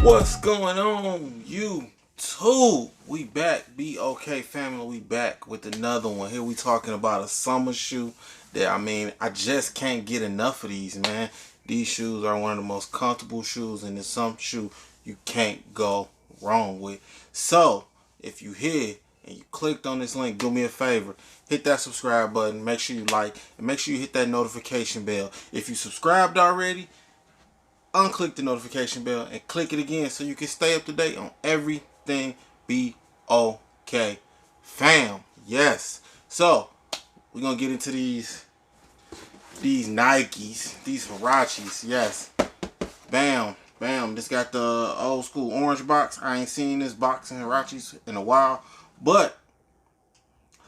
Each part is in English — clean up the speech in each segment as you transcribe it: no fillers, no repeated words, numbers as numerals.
What's going on, YouTube? We back, be okay family. We back with another one. Here we talking about a summer shoe that I just can't get enough of these, man. These shoes are one of the most comfortable shoes, and it's some shoe you can't go wrong with. So if you here and you clicked on this link, do me a favor, hit that subscribe button, make sure you like, and make sure you hit that notification bell. If you subscribed already, unclick the notification bell and click it again so you can stay up to date on everything. Be okay fam. Yes, so we're gonna get into these Nikes, these Huaraches. Yes, bam bam. This got the old school orange box. I ain't seen this box in Huaraches in a while, but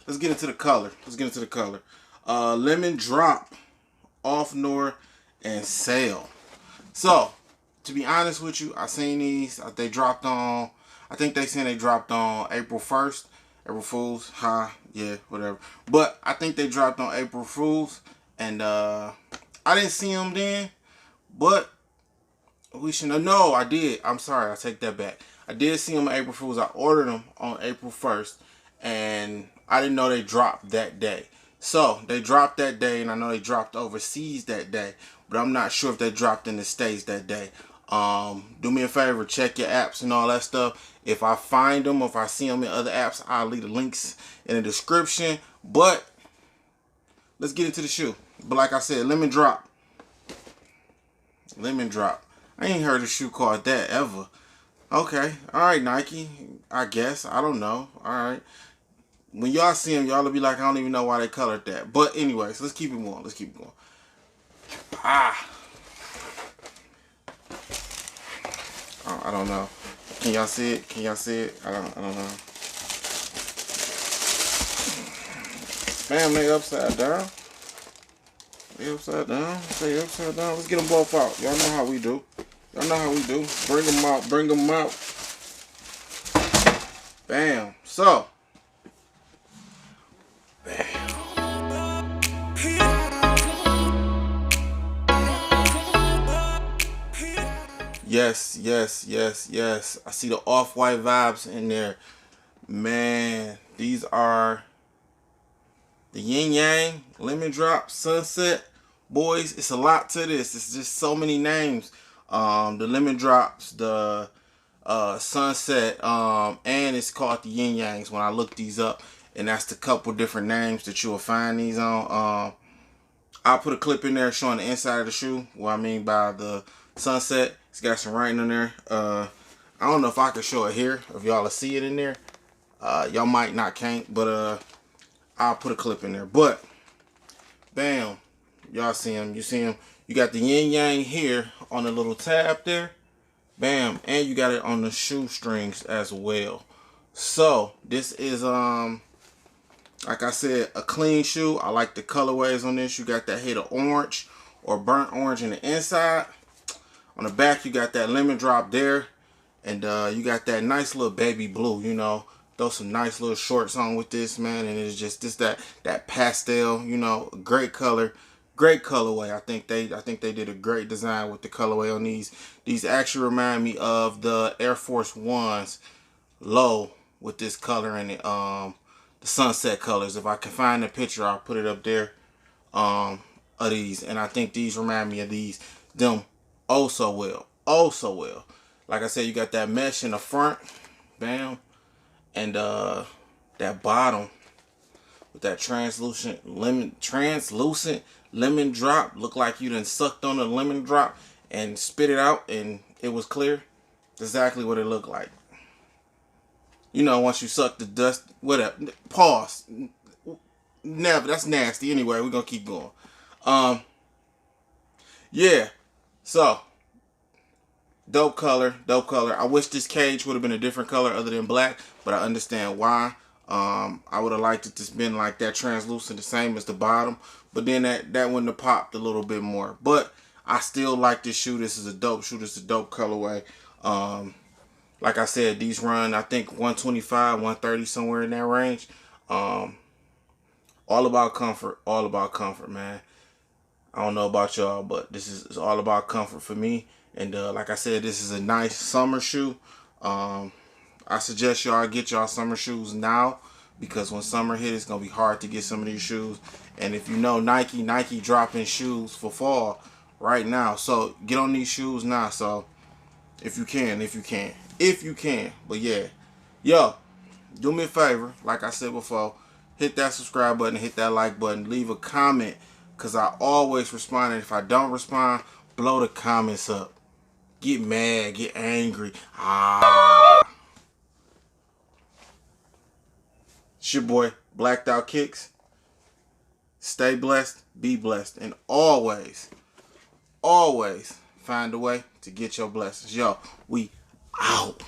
let's get into the color. Lemon drop off Noir-Sail-Light. So, to be honest with you, I seen these. They dropped on, I think they said they dropped on April 1st. April Fool's. Yeah, whatever. But I think they dropped on April Fool's. And I didn't see them then. But we should know. No, I did. I'm sorry. I take that back. I did see them on April Fool's. I ordered them on April 1st. And I didn't know they dropped that day. So, they dropped that day. And I know they dropped overseas that day. But I'm not sure if they dropped in the States that day. Do me a favor, check your apps and all that stuff. If I find them, or if I see them in other apps, I'll leave the links in the description. But let's get into the shoe. But like I said, lemon drop. Lemon drop. I ain't heard a shoe called that ever. Okay, all right, Nike. I guess, I don't know. All right. When y'all see them, y'all will be like, I don't even know why they colored that. But anyways, let's keep it going. Oh, I don't know. Can y'all see it? I don't know. Bam, they upside down. Stay upside down. Let's get them both out. Y'all know how we do. Bring them out. Bam. So. Yes. I see the off-white vibes in there. Man, these are the Yin Yang, Lemon Drop, Sunset. Boys, it's a lot to this. It's just so many names. The Lemon Drops, the Sunset, and it's called the Yin Yangs when I look these up. And that's the couple different names that you will find these on. I'll put a clip in there showing the inside of the shoe. What I mean by the Sunset. It's got some writing on there. I don't know if I can show it here, if y'all will see it in there. Y'all might not can't, but I'll put a clip in there. But bam, y'all see him. You see him. You got the Yin Yang here on the little tab there. Bam, and you got it on the shoestrings as well. So this is like I said, a clean shoe. I like the colorways on this. You got that hit of orange or burnt orange in the inside. On the back, you got that lemon drop there. And you got that nice little baby blue, you know. Throw some nice little shorts on with this, man. And it's just that pastel, you know, great color. Great colorway. I think they did a great design with the colorway on these. These actually remind me of the Air Force Ones low with this color in it. The sunset colors. If I can find a picture, I'll put it up there. Of these. And I think these remind me of them oh so well. Like I said, you got that mesh in the front, bam, and that bottom with that translucent lemon drop. Look like you done sucked on a lemon drop and spit it out, and it was clear. Exactly what it looked like. You know, once you suck the dust, whatever. Pause. Never. That's nasty. Anyway, we're gonna keep going. Yeah. So, dope color. I wish this cage would have been a different color other than black, but I understand why. I would have liked it to been like that translucent, the same as the bottom, but then that wouldn't have popped a little bit more. But I still like this shoe. This is a dope shoe. This is a dope colorway. Like I said, these run, I think 125, 130, somewhere in that range. All about comfort, man. I don't know about y'all, but this is all about comfort for me. And like I said, this is a nice summer shoe. I suggest y'all get y'all summer shoes now, because when summer hits, it's going to be hard to get some of these shoes. And if you know Nike dropping shoes for fall right now. So get on these shoes now. So if you can. But yeah, yo, do me a favor, like I said before, hit that subscribe button, hit that like button, leave a comment, because I always respond. And if I don't respond, blow the comments up. Get mad, get angry. It's your boy, Blacked Out Kicks. Stay blessed, be blessed, and always find a way to get your blessings. Yo, we out.